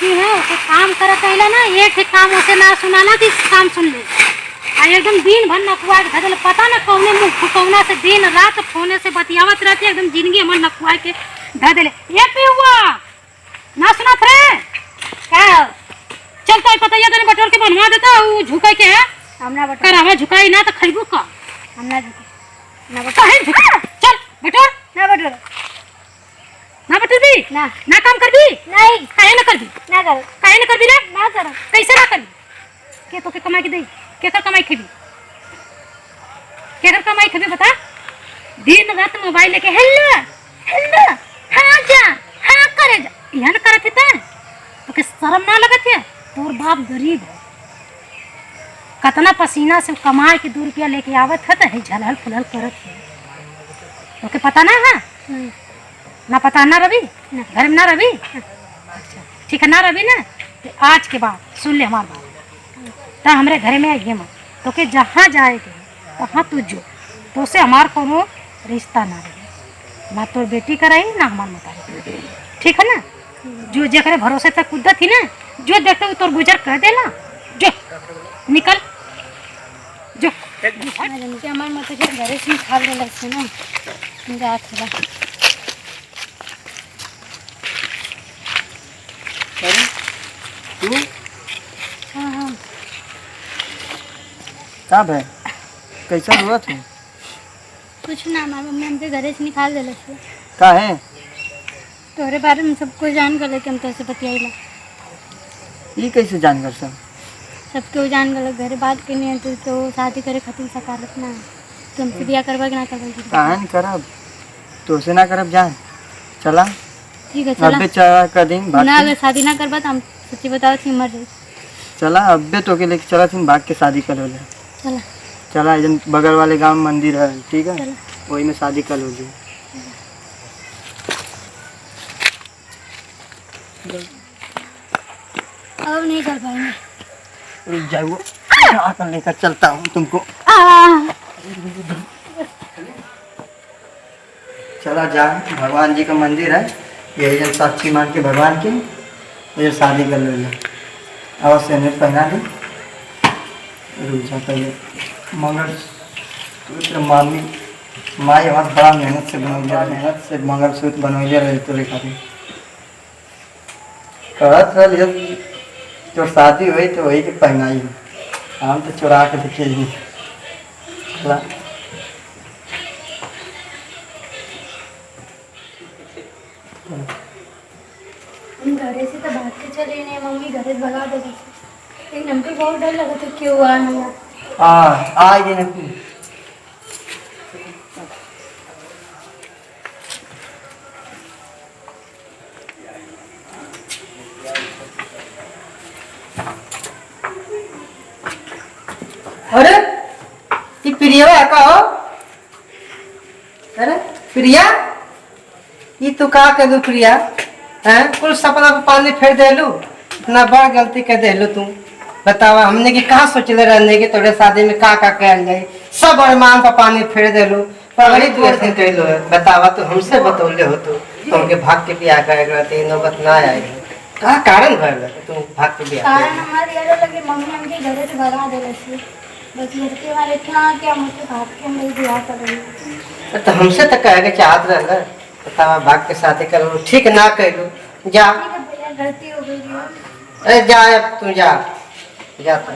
लड़की है उसे काम करे कहला ना, एक ही काम उसे ना सुनाना कि काम सुन ले। आ एकदम दिन भर नकुआ के धदल, पता ना कौने मुंह फुकौना से दिन रात फोने से बतियावत रहती, एकदम जिंदगी हमर नकुआ के धदले। ये पिहुआ ना सुनत रे का? चलता है पता, तने बटोर के बनवा देता, वो झुके के है हमरा बटोर कर, हमें झुकाई ना तो खइबू का, हम ना झुके ना बटोर है झुका। चल बटोर ना, बटोर ना, बटोर भी ना काम कर भी नहीं, काहे ना कर भी ना, कर काहे ना कर भी ना कर, कैसे ना कर के तो के कमाई के दे, के कर कमाई खेबी, के कर कमाई खेबी बता? दिन रात मोबाइल लेके हेलो हेलो हाँ जा हाँ करे जा, यहां करत है तो के शर्म ना लगत है? तोर बाप गरीब है, कतना पसीना से कमाए के 2 रुपया लेके आवत है, तो झलहल फुलहल करत है। तो के पता ना है? ना पता ना रवि, घर में ना रवि? अच्छा ठीक है ना रवि ना, तो आज के बाद सुन ले हमारी बात, तो हमारे घर में आइए मत, तो के जहाँ जाएगी वहाँ तू जो, तो से हमार कोनो रिश्ता ना रहे, ना तोर बेटी कराई ना हमार मतारी, ठीक है ना? जो जगह भरोसे तक कुद्दत थी ना, जो देखते वो तोर गुजर कर देना, जो निकल जो हमार मत घरे से खा ले लगते ना जा थोड़ा। तू हाँ हाँ कब है, कैसा हुआ तू? कुछ ना, हमारी मम्मी हमके घरे से निकाल देले थे। का है? तोरे बारे में सब कुछ जान गए कि हम तोसे बतियाइला, ये कैसे जान कर सब? सबके जान गए, घरे बात करनी है तो शादी करे खातिर सकारत ना, तुमसे बिया करवा कि ना करवा? कहां करब, तो से ना करब जान, चला ठीक है चला। अबे चला कर दिन भाग ना, अगर शादी ना करबा तो हम सच्ची बताओ थी मर जाई। चला अबे तो के लेके चला थी, भाग के शादी कर ले। चला चला इधर बगल वाले गांव में मंदिर है, ठीक है, चला। वही में शादी कर लो। अब नहीं कर पाएंगे, रुक जाओ, आकर लेकर चलता हूँ तुमको। चला जा, भगवान जी का मंदिर है, यही जन साक्षी मान के भगवान की ये शादी कर लो। अवश्य ने पहना दी, रुक जा पहले। मंगलसूत्र मामी माई हमारे बड़ा मेहनत से मंगलसूत्र बनौले रहे तोरे खातिर, कहत रहे जो शादी हुई तो वही के पहनाई, हम तो चुरा के दिखे ही। हम घरे से तो भाग के चले नहीं, मम्मी घरे से भगा दे, लेकिन हमको बहुत डर लगा था क्यों हुआ ना। आ गए ना तू। अरे ये प्रिया का हो? अरे प्रिया, ये तू का कर दू प्रिया? हैं कुल सपना पे पानी फेर देलू, इतना बड़ा गलती कर देलू तू। बतावा हमने की कहाँ सोचले रहने की तोरे शादी में का कहल जाए, सब अरमान पर पानी फेर देलू। पगड़ी तू ऐसे कहलो है, बतावा तो हमसे बतौले हो तो के भाग के बियाह करे नौबत ना आएगी, का कारण भइल तू भाग के बियाह? कारण हमारे यार लगे मम्मी हमके घरे से भगा देले थी, बस लड़के वाले इतना क्या मुझसे भाग के हम बियाह कर रही। तो हमसे तो कहे के चाहत रहल, बतावा भाग के शादी कर, ठीक ना कहलू। जा गलती हो गई। अरे जा, अब तू जा, जा तू।